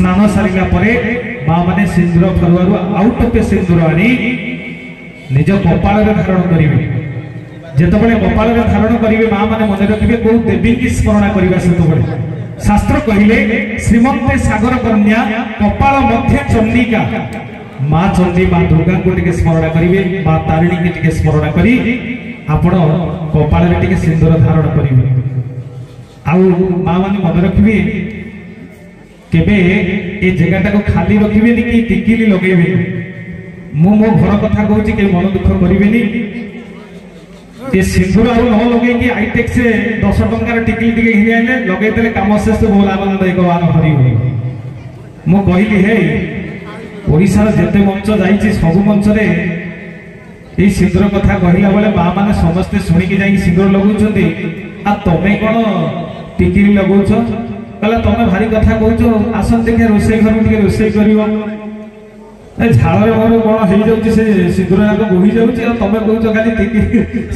स्नान सारिला परे माँ माने सिंदूर फरुआरु आउट पे सिंदूर आनी निज कपाल धारण करेंगे जितेबाला कपाल धारण करेंगे माँ मैंने मन रखिए कौ देवी की स्मरण करवा से शास्त्र कहले श्रीमंते सागर कन्या कपाल मध्य चंडिका माँ चंडी माँ दुर्गा को टिके स्मरण करेंगे माँ तारिणी की स्मरण करी आपण कपाल टिके सिंदूर धारण करेंगे आउ माँ मैंने मन रखिए केबे ए जगह को खाली रखिए कि टिकिली लगे मो घर कथा कहूँ कि मन दुख करें ये सिंदूर आ न लगे कि आईटेक से 10 टंकार टिकली टिके घिनी आने लगे कम शेष बहुत आनंददायक हरी हुए मु कहली हे ओडिशार जेते मंच जाइए सब मंच रे ये सिंदूर कथा कहला बेले माँ मैंने समस्ते शुणिकी जा सिंदूर लगुंट आ तमें कौन टिकिली लगौच कहला तमें भारी कथा कौच आसन देखिए रोषे घर टे रोषे कर झाड़ मोर कौन हो जाऊँ से सिंदूर जाक बोही जाऊँगी तुम कौच खाली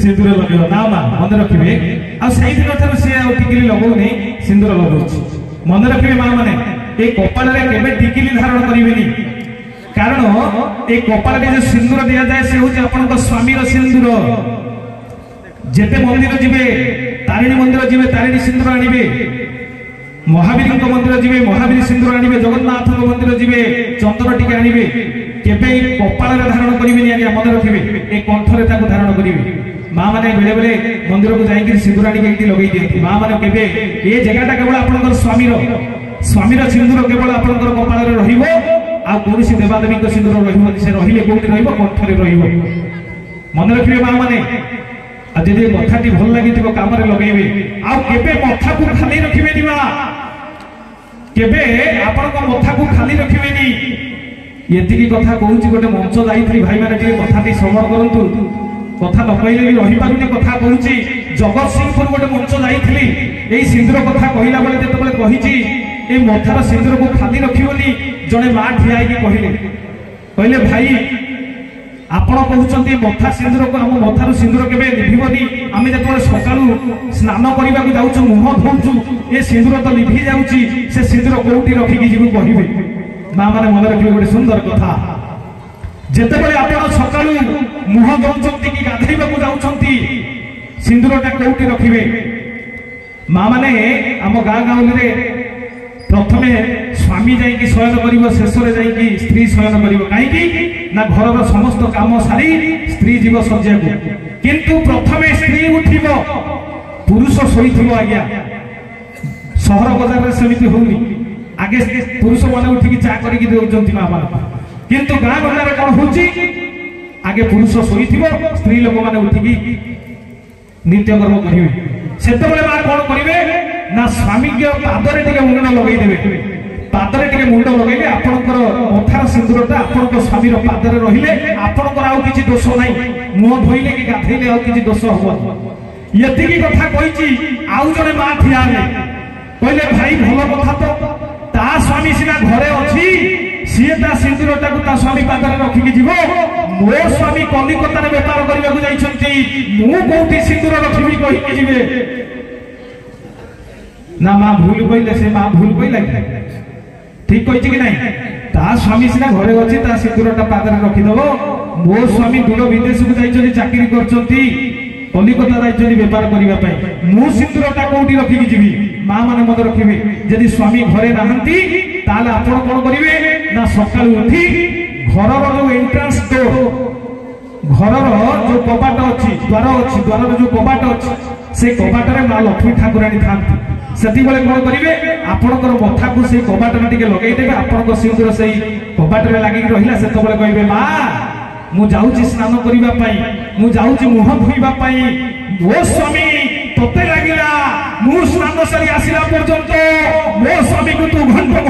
सिंदूर लगे ना माँ मन रखिए आई दिन ठार सी टिकिली लगौनी सिंदूर लगौच मन रखिए माँ मैंने ये कपाल के टिकिली धारण करेंगे कारण ये कपाल जो सिंदूर दि जाए से हूँ आप स्वामी सिंदूर जेते मंदिर जी तारिणी मंदिर जी तारिणी सिंदूर आणवे महावीर मंदिर जी महावीर सिंदूर आणवे जगन्नाथ मंदिर जी चंदन टिके आणवे केबे कपाल धारण करेंगे मन रखिए ए कंठरे धारण करेंगे माँ मैंने बेले बेले मंदिर को जाकर सिंदूर आगे लगे दिखती माँ मैंने केबे ये जगहटा केवल आप स्वामीर सिंदूर केवल आप कपाल कौन देवादेवी सिंदूर रही कंठरे मन रखिए माँ मैंने आज यदि मथाटी भल लगी काम लगे आबे मथा को खाली रखिए माँ केबे आपण मथा को खाली रखिए ये कथा कहूँ गोटे मंच जाइए भाई मैंने कथा श्रवण करूँ कथा न कहले भी रही पारुनी कथा कहूँ जगत सिंहपुर गोटे मंच जाइए सिंदूर कथा कहला बेले जो कही मथार सिंदूर को खाली रखिबनी जड़े माँ ठिया कहले भाई आपण कहते मथा सिंदूर को आम मथार सिंदूर के लिभनी आम जो सका स्नान करने को जाऊँ मुह धोचु ये सिंदूर तो लिभि जाऊँगी से सिंदूर कौटी रखिकी जीव कहे माँ मैंने मन रखिए गोटे सुंदर कथा जिते आप सका मुह दौरान कि गाधेबा जाऊँगी सिंदूरटा कौटी रखिए माँ मैंने आम गाँ गाँवली प्रथमे स्वामी जाइए शयन कर शेष में स्त्री शयन कर कहीं ना घर समस्त काम सारी स्त्री जीव शज्या को किंतु प्रथमे स्त्री उठिब पुरुष शोई आज्ञा सहर बजार सेमती होनी आगे पुरुष मैंने उठिकी चा करके दौरान माँ मान किंतु गाँ गंडार कौन हो आगे पुरुष शोई स्त्री लोक मैंने उठिकी नित्यकर्म करेंगे से माँ कौन करेंगे ना स्वामी के पादरे टे मुंड लगेदेवे पादरे टे मुंड लगे आपणकर मथार सिंदूरटा आपण स्वामी पादरे रहिले आपणकर आउ किछि दोष नहीं मुह धोइले कि गाधेले आउ किछि दोष हबो यतिकी कथा कहिछि आउ जने मां ठिया कहले भाई भल कथा तो ता स्वामी सिना घरे अछि सीए ता सिंदूरटा को ता स्वामी पादरे रखिकी जीवो मो स्वामी कलिकता रे व्यापार करबा को जाइछंती मु कोठी सिंदूर रखिबी कहि जीवे ना माँ भूल कहले से माँ भूल कहला ठीक कही कि नहीं ता स्वामी सीना घरे अच्छी ता सिंदूरटा पादरे रखिदेव मो स्वामी दूर विदेश को जाइए चाकरी करछंती कलिकता जाइए व्यापार करने मु सिंदूरटा कौटी रखिकी जीवी माँ मैंने मन रखिए यदि स्वामी घरे नहांती ताले आपण कौन करेंगे ना सकाल उठी घर जो एंट्रांस डोर घर जो कबाट अच्छी द्वार जो कबाट अच्छी से कबाटर माँ लक्ष्मी ठाकुराणी था से कौन करेंगे आपणकर मथा को से कबाटर टे लगेदेवे आपण सिंदूर से कबाटर लगे रहा से कहे माँ मु जाऊँगी स्नान करने मु जाऊँगी मुह धोइबाई मो स्वामी तोते लगिला मु स्नान सारी आसला पर्यंत मो स्वामी को तू घंट